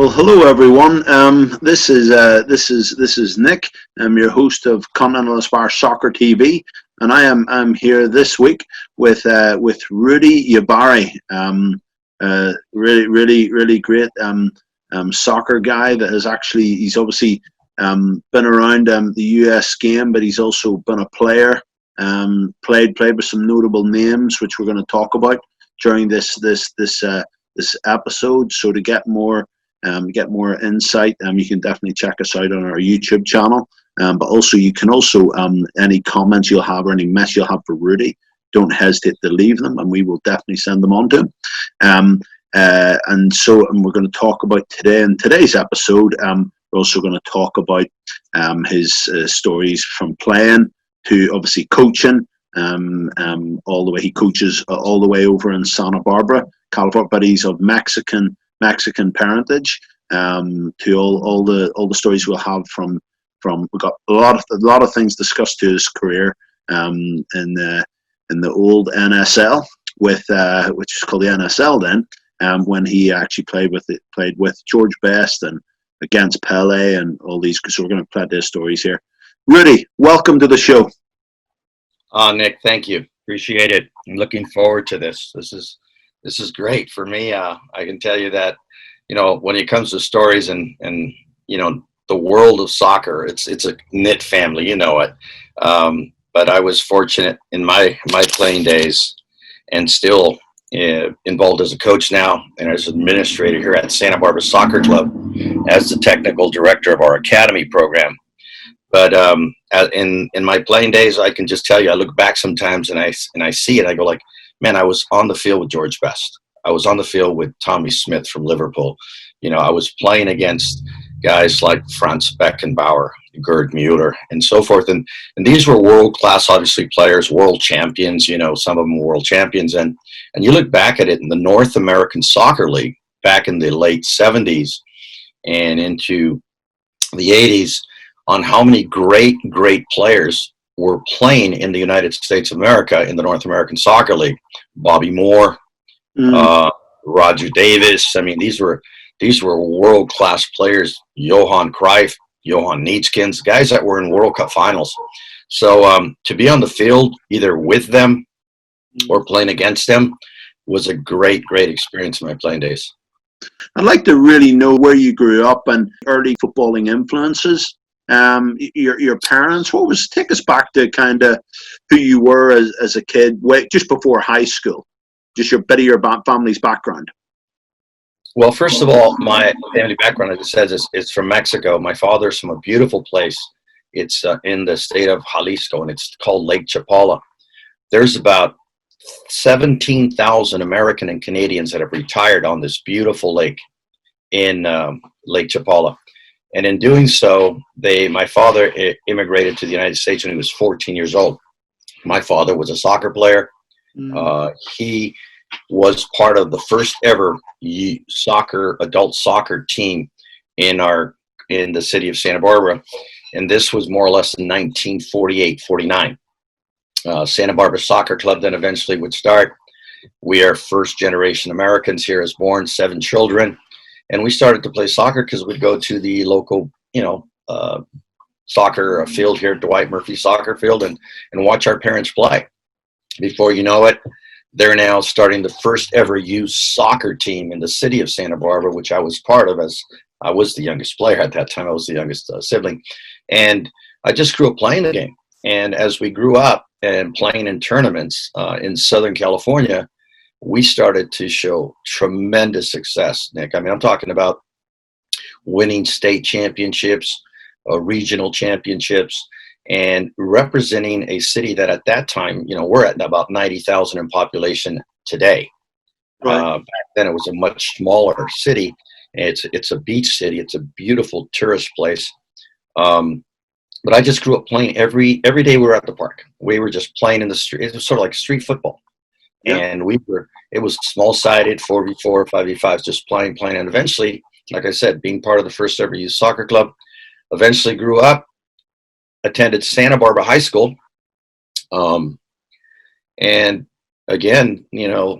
Well, hello everyone. This is Nick. I'm your host of Continental Aspire Soccer TV, and I'm here this week with Rudy Ybarra. Really great soccer guy that has he's obviously been around the US game, but he's also been a player. Played with some notable names, which we're going to talk about during this episode. So to get more insight, you can definitely check us out on our YouTube channel. But also, you can any comments you'll have or any mess you'll have for Rudy, don't hesitate to leave them, and we will definitely send them on to him. And we're going to talk about today in today's episode. We're also going to talk about his stories from playing to obviously coaching. All the way he coaches all the way over in Santa Barbara, California, but he's of Mexican parentage. To all the stories we'll have from we've got a lot of things discussed to his career in the old NSL which is called the NSL then, when he actually played with George Best and against Pele and all these. So we're going to play their stories here. Rudy, welcome to the show. Nick, thank you. Appreciate it. I'm looking forward to this. This is great for me. I can tell you that, when it comes to stories and the world of soccer, it's a knit family, it. But I was fortunate in my playing days and still involved as a coach now and as administrator here at Santa Barbara Soccer Club as the technical director of our academy program. But in my playing days, I can just tell you, I look back sometimes and I see it. I go like, man, I was on the field with George Best. I was on the field with Tommy Smith from Liverpool. I was playing against guys like Franz Beckenbauer, Gerd Mueller, and so forth. And these were world-class, obviously, players, world champions. Some of them were world champions. And you look back at it in the North American Soccer League back in the late 70s and into the 80s, on how many great players were playing in the United States of America in the North American Soccer League. Bobby Moore, Roger Davis. I mean, these were world-class players. Johan Cruyff, Johan Neeskens, guys that were in World Cup finals. So to be on the field either with them or playing against them was a great experience in my playing days. I'd like to really know where you grew up and early footballing influences. Your parents, take us back to kind of who you were as a kid, just before high school, just your bit of your family's background. Well, first of all, my family background, as it says, is from Mexico. My father's from a beautiful place. It's in the state of Jalisco, and it's called Lake Chapala. There's about 17,000 American and Canadians that have retired on this beautiful lake in Lake Chapala. And in doing so, my father immigrated to the United States when he was 14 years old. My father was a soccer player. He was part of the first ever adult soccer team in the city of Santa Barbara. And this was more or less in 1948, 49. Santa Barbara Soccer Club then eventually would start. We are first generation Americans here, as born, 7 children. And we started to play soccer because we'd go to the local, soccer field here, Dwight Murphy Soccer Field, and watch our parents play. Before you know it, they're now starting the first ever youth soccer team in the city of Santa Barbara, which I was part of, as I was the youngest player at that time. I was the youngest sibling. And I just grew up playing the game. And as we grew up and playing in tournaments in Southern California, we started to show tremendous success, Nick. I mean, I'm talking about winning state championships, regional championships, and representing a city that at that time, we're at about 90,000 in population today. Right. Back then it was a much smaller city. It's a beach city. It's a beautiful tourist place. But I just grew up playing every day we were at the park. We were just playing in the street. It was sort of like street football. Yeah. And it was small-sided, 4v4, 5v5s, just playing. And eventually, like I said, being part of the first ever youth soccer club, eventually grew up, attended Santa Barbara High School. And again,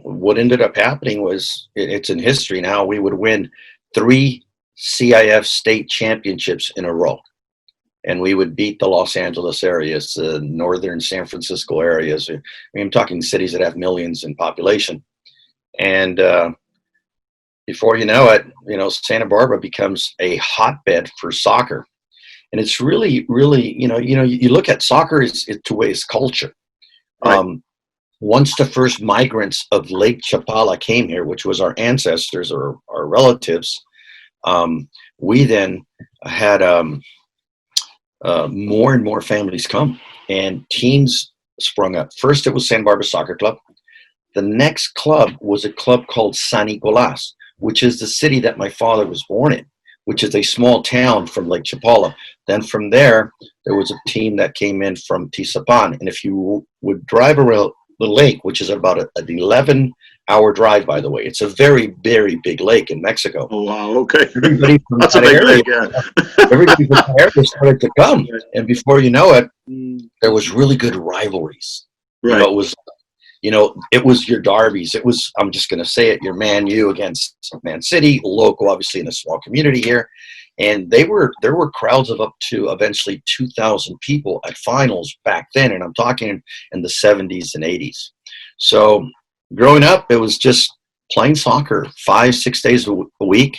what ended up happening was, it's in history now, we would win 3 CIF state championships in a row. And we would beat the Los Angeles areas, the northern San Francisco areas. I mean, I'm talking cities that have millions in population. And before you know it, Santa Barbara becomes a hotbed for soccer. And it's really, really, you look at soccer is today's culture. Right. Once the first migrants of Lake Chapala came here, which was our ancestors or our relatives, we then had more and more families come, and teams sprung up. First, it was Santa Barbara Soccer Club. The next club was a club called San Nicolas, which is the city that my father was born in, which is a small town from Lake Chapala. Then from there was a team that came in from Tizapan. And if you would drive around the lake, which is about an 11-hour drive, by the way, it's a very, very big lake in Mexico. Oh, wow. Okay. Everybody from That's a big lake, yeah. Everybody from that area started to come. And before you know it, there was really good rivalries. Right. It was your derbies. It was, I'm just going to say it, your Man U against Man City, local, obviously in a small community here. And there were crowds of up to eventually 2,000 people at finals back then. And I'm talking in the 70s and 80s. So growing up, it was just playing soccer 5-6 days a week,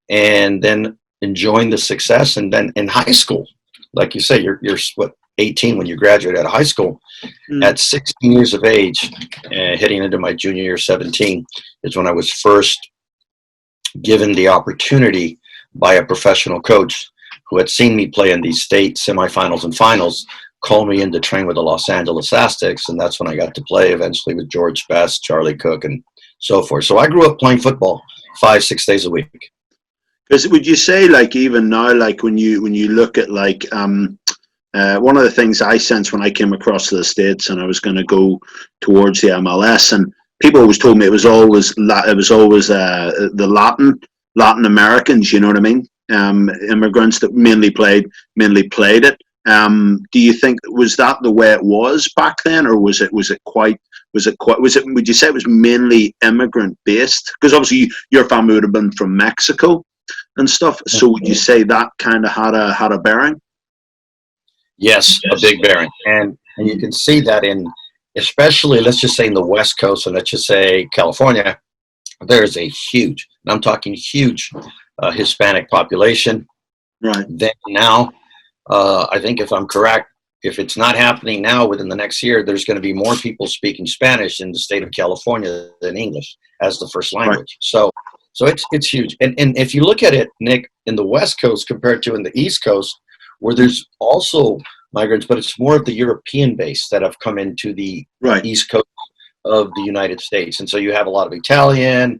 and then enjoying the success. And then in high school, like you say, you're what, 18 when you graduate out of high school. At 16 years of age, heading into my junior year, 17, is when I was first given the opportunity by a professional coach who had seen me play in these state semifinals and finals, called me in to train with the Los Angeles Aztecs, and that's when I got to play eventually with George Best, Charlie Cook, and so forth. So I grew up playing football 5-6 days a week. Because would you say, like, even now, like when you look at like one of the things I sensed when I came across to the States and I was going to go towards the MLS, and people always told me it was always the Latin Americans, you know what I mean? Immigrants that mainly played it. Do you think, was that the way it was back then, or would you say it was mainly immigrant based? Because obviously your family would have been from Mexico and stuff. So would you say that kind of had a bearing? Yes, a big bearing. And you can see that especially, let's just say in the West Coast, and let's just say California, there's a huge, and I'm talking huge, Hispanic population. Right. Then now, I think if I'm correct, if it's not happening now within the next year, there's going to be more people speaking Spanish in the state of California than English as the first language. Right. So it's huge. And if you look at it, Nick, in the West Coast compared to in the East Coast, where there's also migrants, but it's more of the European base that have come into the East Coast of the United States. And so you have a lot of Italian,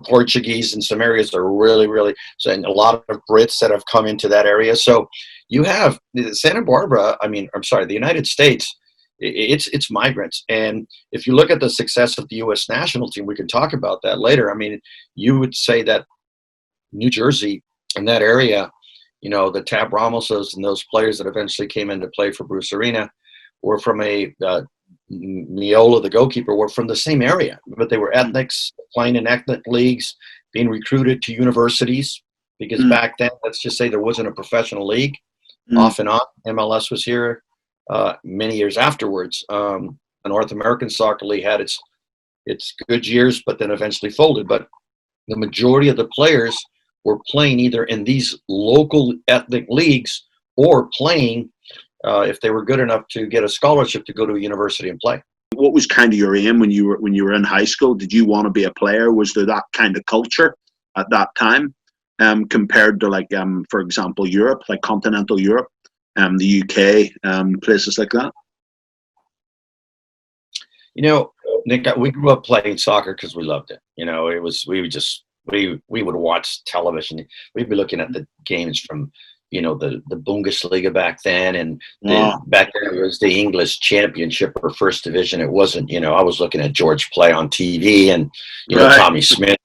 Portuguese in some areas are really, really, and a lot of Brits that have come into that area. So you have Santa Barbara, the United States, it's migrants. And if you look at the success of the U.S. national team, we can talk about that later. I mean, you would say that New Jersey and that area, the Tab Ramoses and those players that eventually came in to play for Bruce Arena were from Miola, the goalkeeper, were from the same area, but they were ethnics, playing in ethnic leagues, being recruited to universities, because back then, let's just say there wasn't a professional league. Off and on, MLS was here many years afterwards. The North American Soccer League had its good years, but then eventually folded. But the majority of the players were playing either in these local ethnic leagues or playing if they were good enough to get a scholarship to go to a university and play. What was kind of your aim when you were in high school? Did you want to be a player? Was there that kind of culture at that time compared to, like, for example, Europe, like continental Europe, the UK, places like that? Nick, we grew up playing soccer because we loved it. We would watch television. We'd be looking at the games from, the Bundesliga back then. And back then it was the English Championship or First Division. It wasn't, I was looking at George play on TV and, Tommy Smith,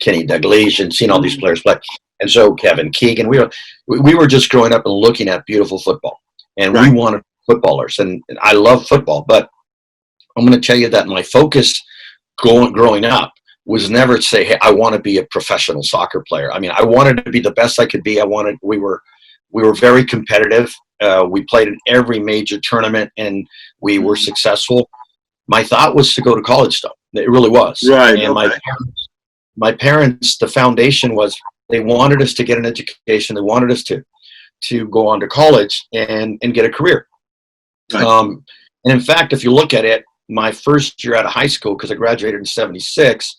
Kenny Dalglish, and seeing all these players play. And so Kevin Keegan, we were just growing up and looking at beautiful football. And we wanted footballers. And I love football. But I'm going to tell you that my focus growing up was never to say, hey, I want to be a professional soccer player. I mean, I wanted to be the best I could be. We were very competitive. We played in every major tournament and we were successful. My thought was to go to college though. It really was. Right. And Okay. my parents, the foundation was they wanted us to get an education. They wanted us to go on to college and get a career. Right. And in fact, if you look at it, my first year out of high school, because I graduated in 76,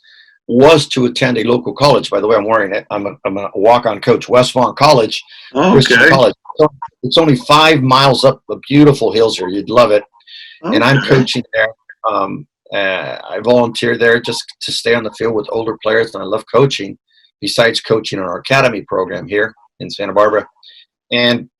was to attend a local college. By the way, I'm wearing it. I'm a walk-on coach, Westmont College, Christian Okay. College. It's only 5 miles up the beautiful hills here. You'd love it. Okay. And I'm coaching there. I volunteer there just to stay on the field with older players, and I love coaching, besides coaching in our academy program here in Santa Barbara. And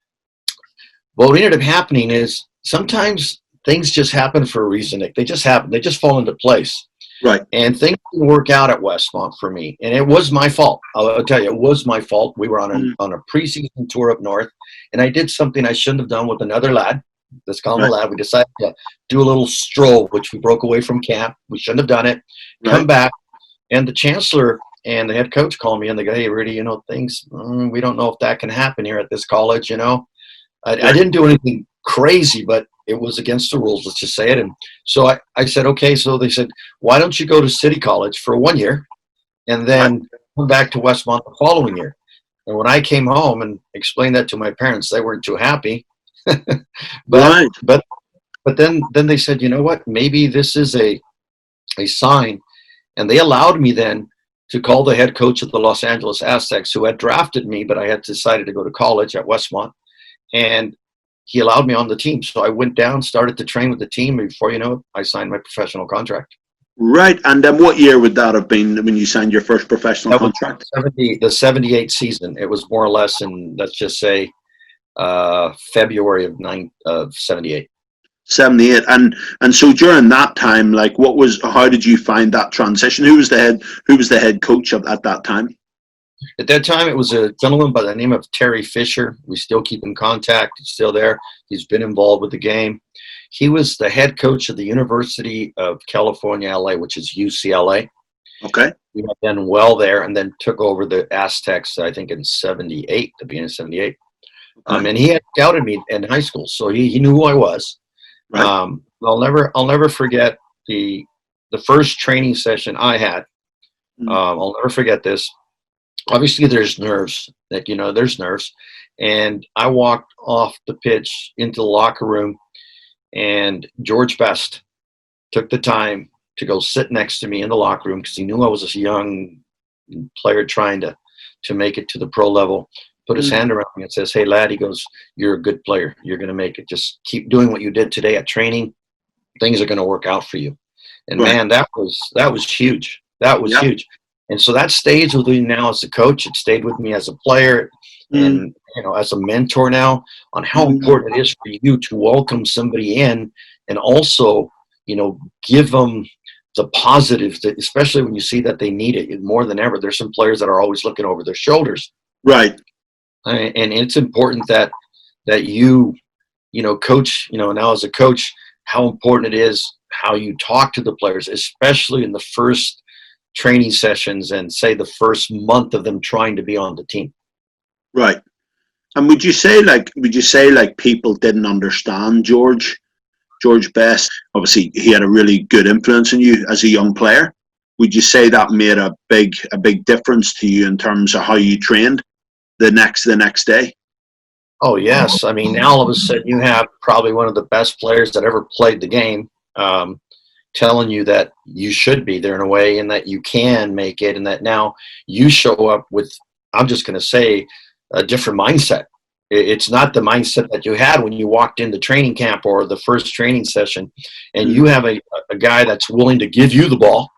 what ended up happening is sometimes things just happen for a reason. They just happen. They just fall into place. Right. And things didn't work out at Westmont for me. And it was my fault. I'll tell you, it was my fault. We were on a preseason tour up north, and I did something I shouldn't have done with another lad. Let's call him a lad. We decided to do a little stroll, which we broke away from camp. We shouldn't have done it. Right. Come back, and the chancellor and the head coach called me, and they go, hey, Rudy, things, we don't know if that can happen here at this college, I didn't do anything crazy, but it was against the rules, let's just say it. And so I said, okay. So they said, why don't you go to City College for 1 year and then come back to Westmont the following year? And when I came home and explained that to my parents, they weren't too happy. but then they said, you know what, maybe this is a sign. And they allowed me then to call the head coach of the Los Angeles Aztecs, who had drafted me, but I had decided to go to college at Westmont. And he allowed me on the team. So I went down, started to train with the team. And before you know it, I signed my professional contract. Right. And then what year would that have been when you signed your first professional contract? The 78 season. It was more or less in, let's just say, February of 78. 78. And so during that time, how did you find that transition? Who was the head coach at that time? At that time, it was a gentleman by the name of Terry Fisher. We still keep in contact. He's still there. He's been involved with the game. He was the head coach of the University of California, LA, which is UCLA. Okay. He had done well there and then took over the Aztecs, I think, in 78, the beginning of 78. Okay. And he had scouted me in high school, so he knew who I was. Right. I'll never forget the first training session I had. I'll never forget this. Obviously, there's nerves. There's nerves. And I walked off the pitch into the locker room, and George Best took the time to go sit next to me in the locker room because he knew I was a young player trying to make it to the pro level. Put his hand around me and says, hey, lad, he goes, you're a good player. You're going to make it. Just keep doing what you did today at training. Things are going to work out for you. And, man, that was huge. That was huge. And so that stays with me now as a coach. It stayed with me as a player and, as a mentor now on how important it is for you to welcome somebody in and also, give them the positives, especially when you see that they need it more than ever. There's some players that are always looking over their shoulders. Right. And it's important that you, coach, now as a coach, how important it is how you talk to the players, especially in the first training sessions and say the first month of them trying to be on the team. Right. And would you say people didn't understand George Best? Obviously, he had a really good influence on you as a young player. Would you say that made a big difference to you in terms of how you trained the next day? Oh, yes. I mean, now all of a sudden you have probably one of the best players that ever played the game telling you that you should be there in a way and that you can make it and that now you show up with, I'm just going to say, a different mindset. It's not the mindset that you had when you walked into training camp or the first training session, and you have a guy that's willing to give you the ball,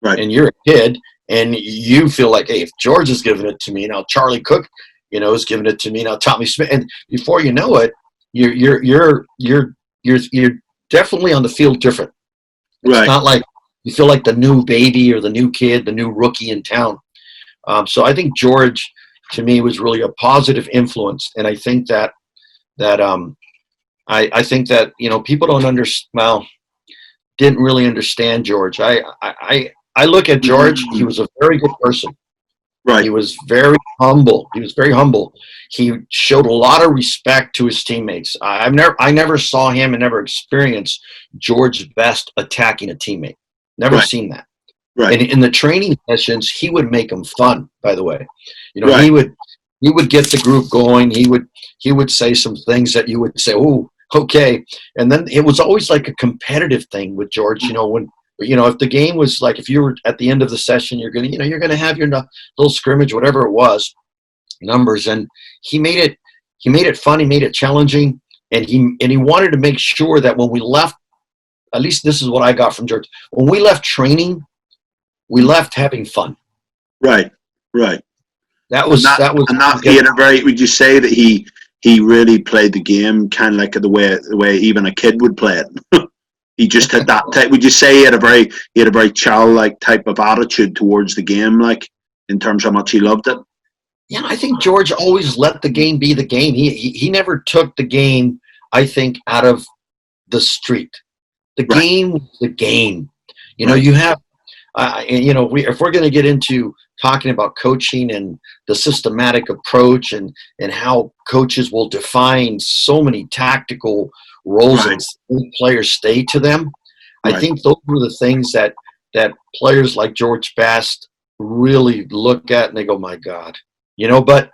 right? And you're a kid, and you feel like, hey, if George is giving it to me now, Charlie Cook, is giving it to me now, Tommy Smith, and before you know it, you're definitely on the field different. It's right. Not like you feel like the new baby or the new kid, the new rookie in town. So I think George, to me, was really a positive influence, and I think that I think that people don't didn't really understand George. I I look at George. He was a very good person. Right. He was very humble. He was very humble. He showed a lot of respect to his teammates. I never saw him and never experienced George Best attacking a teammate. Never Right. seen that. Right. And in the training sessions, he would make them fun. By the way, Right. he would get the group going. He would say some things that you would say, "Oh, okay." And then it was always like a competitive thing with George. When if the game was like, if you were at the end of the session, you're gonna have your little scrimmage, whatever it was, numbers, and he made it fun. He made it challenging, and he wanted to make sure that when we left, at least this is what I got from George. When we left training, we left having fun. Right. Right. That was He had a very. Would you say that he really played the game kind of like the way even a kid would play it? He just had that type. Would you say he had a very childlike type of attitude towards the game, like in terms of how much he loved it? Yeah, I think George always let the game be the game. He never took the game, I think, out of the street. The game was the game. You have, if we're going to get into talking about coaching and the systematic approach and how coaches will define so many tactical roles and players stay to them, I think those were the things that players like George Best really look at and they go, my God, but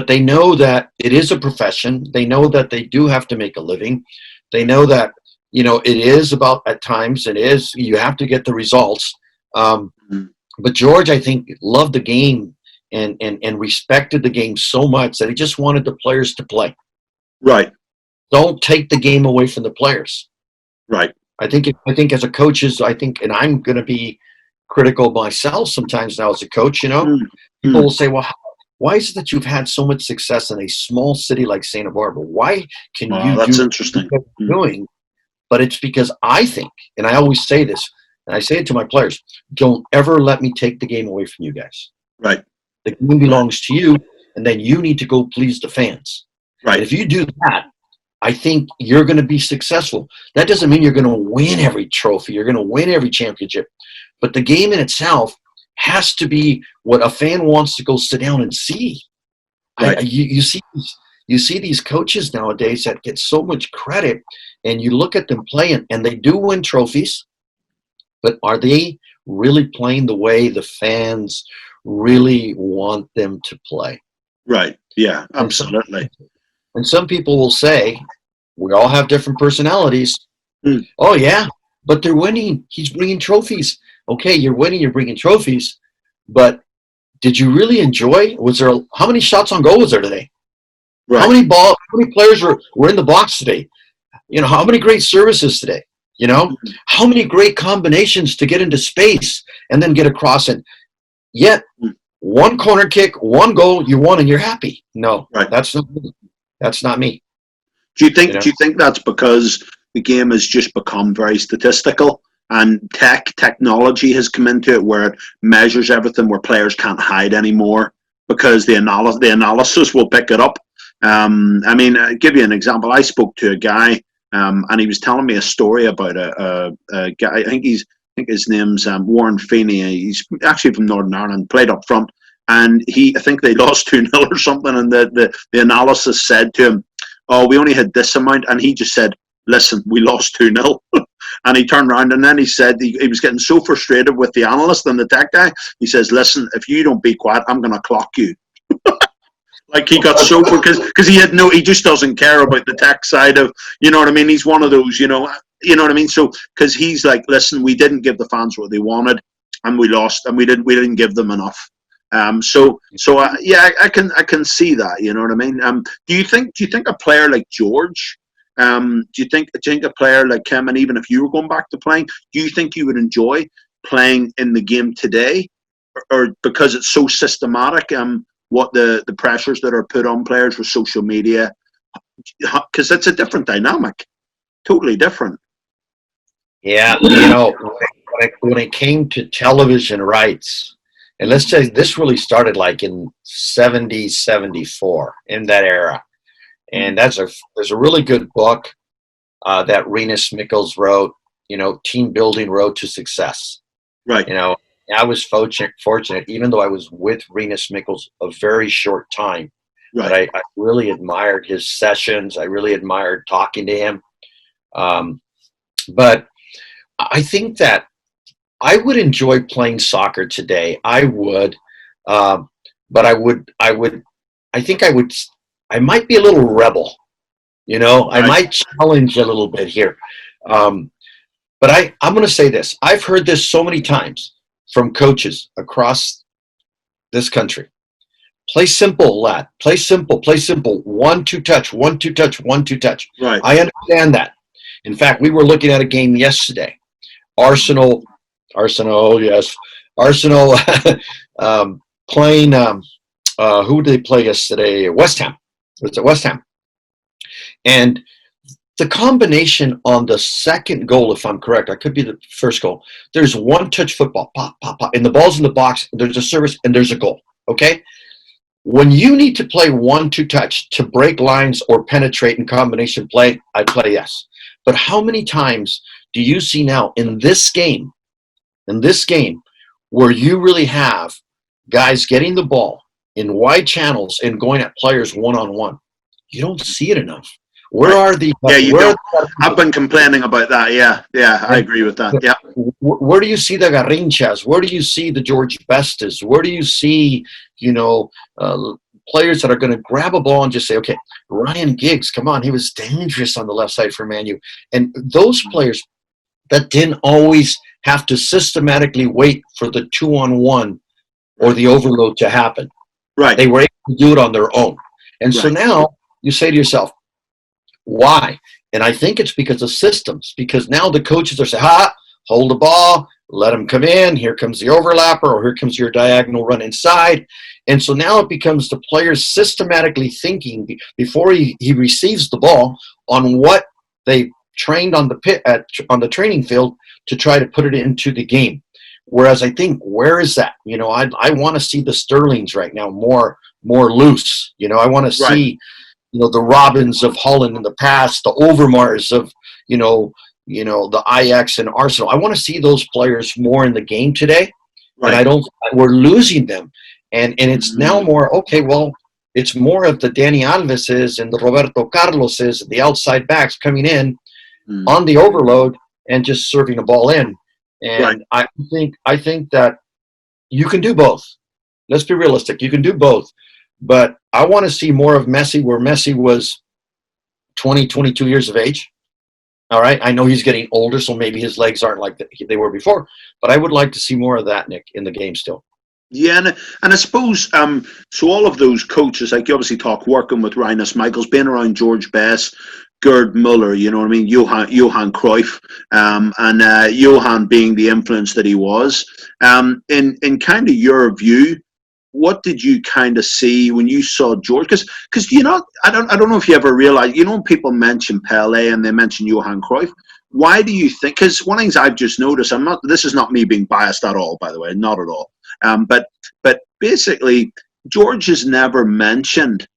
they know that it is a profession. They know that they do have to make a living. They know that, it is about, at times you have to get the results. But George, I think, loved the game and respected the game so much that he just wanted the players to play. Right. Don't take the game away from the players. Right. I think as a coach, and I'm going to be critical of myself sometimes now as a coach, people will say, well, why is it that you've had so much success in a small city like Santa Barbara? Why can you that's do interesting. what you're doing? But it's because I think, and I always say this, and I say it to my players, don't ever let me take the game away from you guys. Right. The game belongs to you, and then you need to go please the fans. Right. And if you do that, I think you're going to be successful. That doesn't mean you're going to win every trophy. You're going to win every championship. But the game in itself has to be what a fan wants to go sit down and see. Right. You see these coaches nowadays that get so much credit, and you look at them playing, and they do win trophies, but are they really playing the way the fans really want them to play? Right. Yeah, absolutely. And some people will say, we all have different personalities. Oh, yeah, but they're winning. He's bringing trophies. Okay, you're winning, you're bringing trophies, but did you really enjoy? How many shots on goal was there today? Right. How many players were in the box today? How many great services today? How many great combinations to get into space and then get across it? Yet, one corner kick, one goal, you won and you're happy. No, that's not me. That's not me. Do you think that's because the game has just become very statistical and technology has come into it where it measures everything, where players can't hide anymore because the analysis will pick it up? I'll give you an example. I spoke to a guy and he was telling me a story about a guy. I think his name's Warren Feeney. He's actually from Northern Ireland, played up front. And I think they lost 2-0 or something, and the analysis said to him, oh, we only had this amount, and he just said, listen, we lost 2-0. And he turned around and then he said he was getting so frustrated with the analyst and the tech guy, he says, listen, if you don't be quiet, I'm going to clock you. Like he got so, because he just doesn't care about the tech side of, you know what I mean? He's one of those, you know what I mean? So, because he's like, listen, we didn't give the fans what they wanted, and we lost, and we didn't give them enough. I can see that. You know what I mean? Do you think a player like George, do you think a player like him, and even if you were going back to playing, do you think you would enjoy playing in the game today, or because it's so systematic? What the pressures that are put on players with social media, because it's a different dynamic, totally different. Yeah, when it came to television rights. And let's say this really started like in 70, 74, in that era. And there's a really good book that Rinus Michels wrote, Team Building Road to Success. Right. I was fortunate, even though I was with Rinus Michels a very short time. Right. But I really admired his sessions. I really admired talking to him. But I think that I would enjoy playing soccer today. I would, but I might be a little rebel. You know, I Right. might challenge a little bit here. But I'm going to say this. I've heard this so many times from coaches across this country. Play simple, lad. Play simple. Play simple. 1-2 touch. 1-2 touch. 1-2 touch. Right. I understand that. In fact, we were looking at a game yesterday. Arsenal, yes. Arsenal playing, who did they play yesterday? West Ham. It's at West Ham. And the combination on the second goal, if I'm correct, I could be the first goal. There's one-touch football, pop, pop, pop, and the ball's in the box, and there's a service, and there's a goal, okay? When you need to play 1-2 touch to break lines or penetrate in combination play, I play yes. But how many times do you see now in this game, where you really have guys getting the ball in wide channels and going at players one-on-one? You don't see it enough. Where are the? Yeah, you don't. I've been complaining about that. Yeah, I agree with that. Yeah. Where do you see the Garrinchas? Where do you see the George Bestas? Where do you see, players that are going to grab a ball and just say, okay, Ryan Giggs, come on, he was dangerous on the left side for Man U. And those players that didn't always have to systematically wait for the 2-on-1 or the overload to happen. Right. They were able to do it on their own. And so now you say to yourself, why? And I think it's because of systems, because now the coaches are saying, hold the ball, let him come in, here comes the overlapper, or here comes your diagonal run inside. And so now it becomes the players systematically thinking before he receives the ball on what they trained on the training field to try to put it into the game. Whereas I think, where is that? I want to see the Sterlings right now more loose. I want to see the Robins of Holland in the past, the Overmars of, the Ajax and Arsenal. I want to see those players more in the game today. Right. And we're losing them. And it's now more, okay, well, it's more of the Danny Alveses and the Roberto Carloses, the outside backs coming in on the overload and just serving the ball in. And I think that you can do both. Let's be realistic. You can do both. But I want to see more of Messi, where Messi was 20, 22 years of age. All right. I know he's getting older, so maybe his legs aren't like they were before. But I would like to see more of that, Nick, in the game still. Yeah, and I suppose, so all of those coaches, like you obviously talk, working with Rinus Michaels, being around George Best, Gerd Muller, you know what I mean, Johan Cruyff, and Johan being the influence that he was. In kind of your view, what did you kind of see when you saw George? Because I don't know if you ever realized, when people mention Pele and they mention Johan Cruyff, why do you think? Because one of the things I've just noticed, this is not me being biased at all, by the way, not at all. But basically, George is never mentioned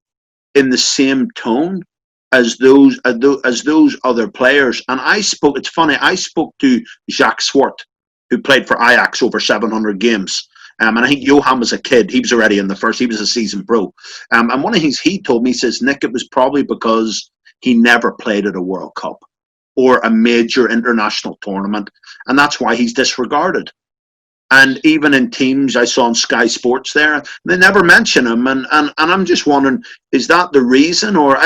in the same tone as those other players. And it's funny, I spoke to Jacques Swart, who played for Ajax over 700 games. And I think Johan was a kid. He was already in the first. He was a seasoned pro. And one of the things he told me, he says, Nick, it was probably because he never played at a World Cup or a major international tournament. And that's why he's disregarded. And even in teams I saw on Sky Sports there, they never mention him. And I'm just wondering, is that the reason? Or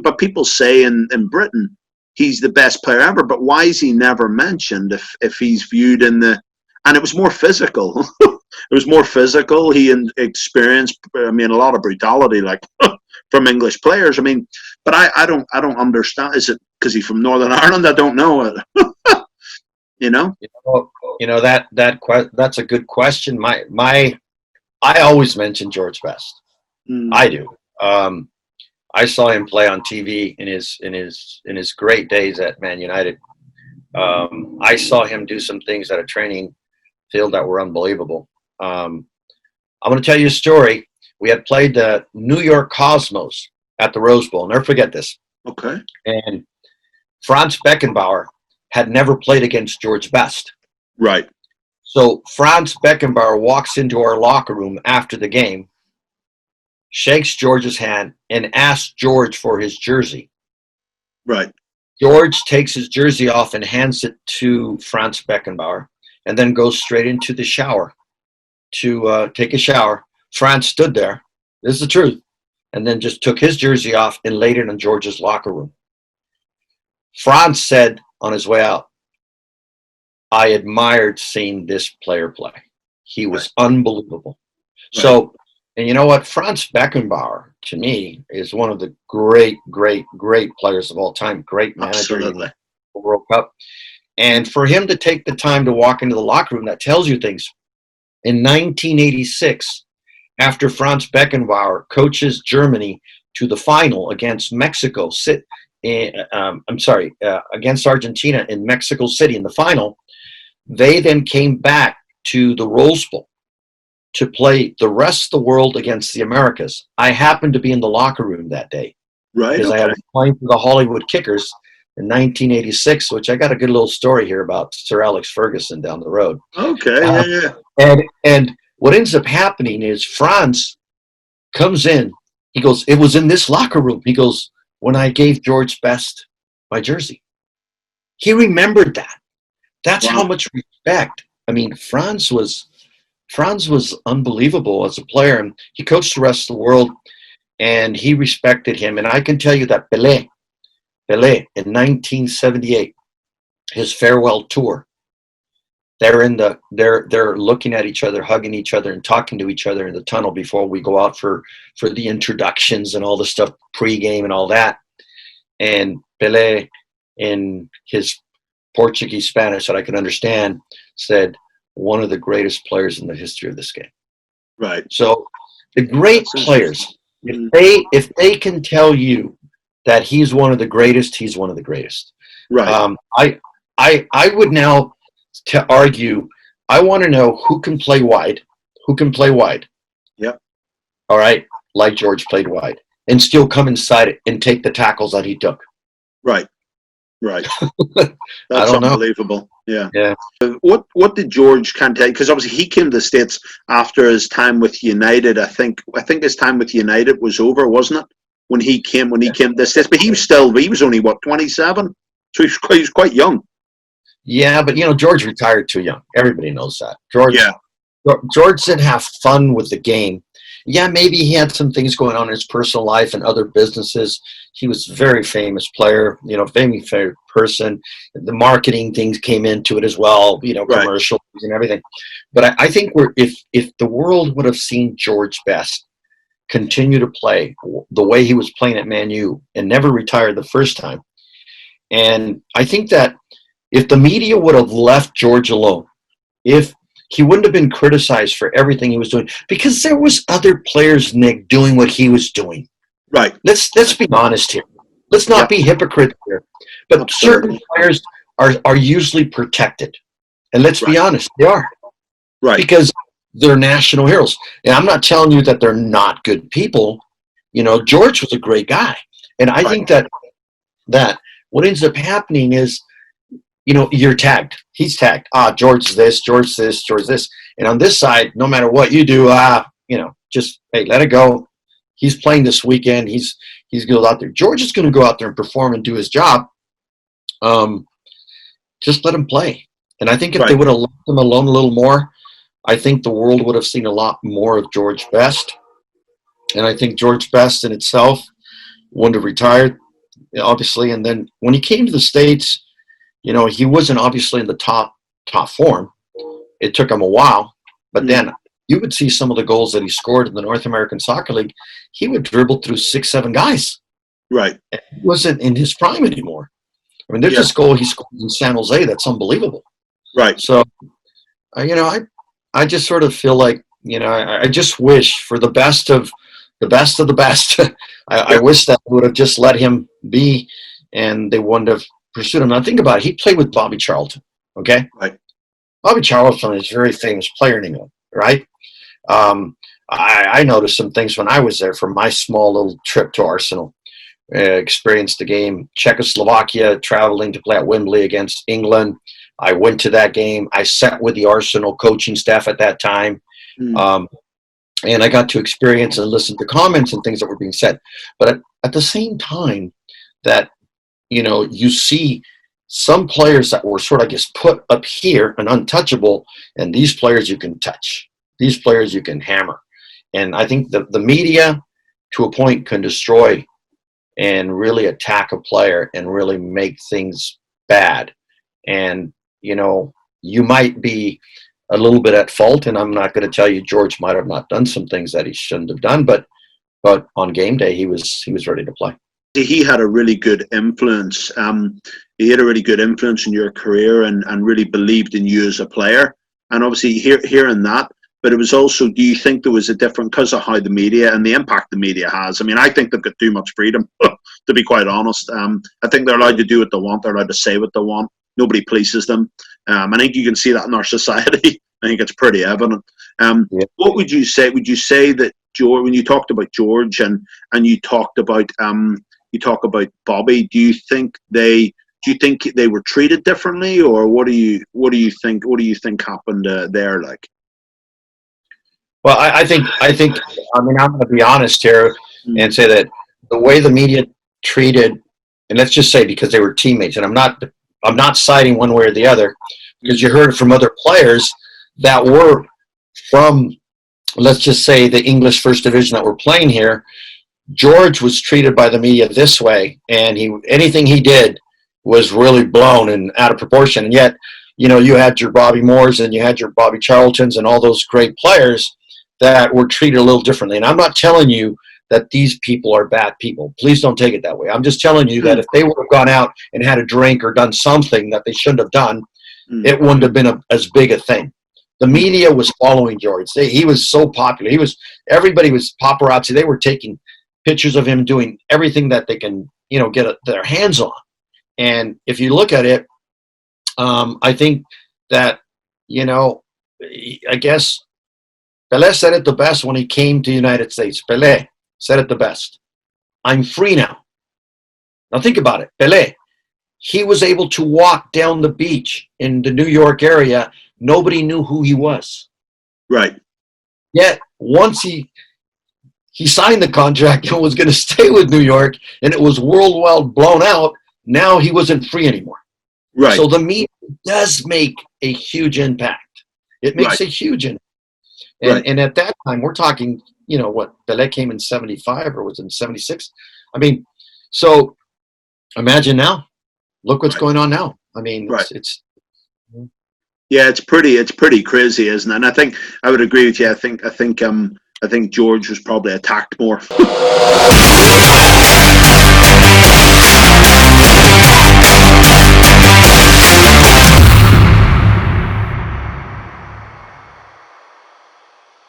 but people say in Britain, he's the best player ever. But why is he never mentioned if he's viewed in the... And it was more physical. It was more physical. He experienced, a lot of brutality, like from English players. But I don't understand. Is it because he's from Northern Ireland? I don't know. That's a good question. I always mention George Best. I do. I saw him play on TV in his great days at Man United. I saw him do some things at a training field that were unbelievable. I'm going to tell you a story. We had played the New York Cosmos at the Rose Bowl. Never forget this. Okay. And Franz Beckenbauer had never played against George Best. Right. So Franz Beckenbauer walks into our locker room after the game, shakes George's hand, and asks George for his jersey. Right. George takes his jersey off and hands it to Franz Beckenbauer, and then goes straight into the shower to take a shower. Franz stood there. This is the truth. And then just took his jersey off and laid it in George's locker room. Franz said on his way out, I admired seeing this player play. He was unbelievable. Right. So, and you know what? Franz Beckenbauer, to me, is one of the great, great, great players of all time. Great manager in the World Cup. And for him to take the time to walk into the locker room, that tells you things. In 1986, after Franz Beckenbauer coaches Germany to the final against Mexico, against Argentina in Mexico City in the final, they then came back to the Rose Bowl to play the rest of the world against the Americas. I happened to be in the locker room that day. Right. Because I was playing for the Hollywood Kickers in 1986, which I got a good little story here about Sir Alex Ferguson down the road. Okay, yeah. And what ends up happening is Franz comes in. He goes, it was in this locker room. He goes, when I gave George Best my jersey. He remembered that. That's how much respect. I mean, Franz was unbelievable as a player, and he coached the rest of the world, and he respected him. And I can tell you that Pelé in 1978, his farewell tour, they're looking at each other, hugging each other, and talking to each other in the tunnel before we go out for the introductions and all the stuff pre-game and all that. And Pelé, in his Portuguese Spanish that I could understand, said, one of the greatest players in the history of this game. Right. So the great players, if they can tell you that he's one of the greatest, he's one of the greatest. Right. I would now to argue, I want to know who can play wide. Who can play wide? Yep. All right, like George played wide, and still come inside it and take the tackles that he took. Right. Right. I That's don't know. unbelievable. Yeah. Yeah. What did George can't take? Because obviously he came to the States after his time with United. I think his time with United was over, wasn't it? When he came to the States, but he was only what, 27? So he was quite young. Yeah, but George retired too young. Everybody knows that. George didn't have fun with the game. Yeah, maybe he had some things going on in his personal life and other businesses. He was a very famous player, famous person. The marketing things came into it as well, commercials and everything. But I think if the world would have seen George Best continue to play the way he was playing at Man U and never retired the first time, and I think that if the media would have left George alone, if he wouldn't have been criticized for everything he was doing, because there was other players, Nick, doing what he was doing. Right. Let's be honest here. Let's not be hypocrites here. But certain players are usually protected. And let's be honest, they are. Right. Because they're national heroes. And I'm not telling you that they're not good people. George was a great guy. And I think that what ends up happening is, you're tagged. He's tagged. George this, George this, George this. And on this side, no matter what you do, just, hey, let it go. He's playing this weekend. He's going to go out there. George is going to go out there and perform and do his job. Just let him play. And I think if they would have left him alone a little more, I think the world would have seen a lot more of George Best. And I think George Best in itself wouldn't have retired, obviously. And then when he came to the States, he wasn't obviously in the top form. It took him a while, but then you would see some of the goals that he scored in the North American Soccer League. He would dribble through 6-7 guys. Right. And he wasn't in his prime anymore. I mean, there's this goal he scored in San Jose that's unbelievable. Right. So, I just sort of feel like, I just wish for the best of the best. I wish that would have just let him be, and they wouldn't have pursued him. Now think about it. He played with Bobby Charlton. Okay. Right. Bobby Charlton is a very famous player in England. Right. I noticed some things when I was there from my small little trip to Arsenal. Experienced the game, Czechoslovakia, traveling to play at Wembley against England. I went to that game. I sat with the Arsenal coaching staff at that time. And I got to experience and listen to comments and things that were being said. But at the same time that, you know, you see some players that were sort of, I guess, put up here and untouchable, and these players you can touch. These players you can hammer. And I think the media, to a point, can destroy and really attack a player and really make things bad. And, you know, you might be a little bit at fault, and I'm not going to tell you George might have not done some things that he shouldn't have done, but on game day he was ready to play. He had a really good influence. He had a really good influence in your career and really believed in you as a player. And obviously hearing that, but it was also, do you think there was a different, because of how the media and the impact the media has? I mean, I think they've got too much freedom, to be quite honest. I think they're allowed to do what they want. They're allowed to say what they want. Nobody pleases them. I think you can see that in our society. I think it's pretty evident. What would you say? Would you say that George, when you talked about George and you talked about Bobby, do you think they were treated differently, or what do you think happened there? Like, well, I think I mean, I'm going to be honest here and say that the way the media treated, and let's just say because they were teammates, and I'm not siding one way or the other, because you heard it from other players that were from, let's just say, the English First Division that were playing here. George was treated by the media this way, and anything he did was really blown and out of proportion. And yet, you know, you had your Bobby Moores and you had your Bobby Charltons and all those great players that were treated a little differently. And I'm not telling you that these people are bad people. Please don't take it that way. I'm just telling you that if they would have gone out and had a drink or done something that they shouldn't have done, it wouldn't have been as big a thing. The media was following George. He was so popular. Everybody was paparazzi. They were taking pictures of him doing everything that they can, you know, get their hands on. And if you look at it, I think that, you know, I guess Pelé said it the best when he came to the United States. Pelé said it the best. I'm free now. Now think about it. Pelé, he was able to walk down the beach in the New York area. Nobody knew who he was. Right. Yet once he signed the contract and was going to stay with New York, and it was worldwide blown out, now he wasn't free anymore. Right. So the media does make a huge impact. It makes a huge impact. And at that time, we're talking, you know, what, Pelé came in 75 or was in 76? I mean, so imagine now. Look what's going on now. I mean, it's yeah, it's pretty crazy, isn't it? And I think I would agree with you. I think George was probably attacked more.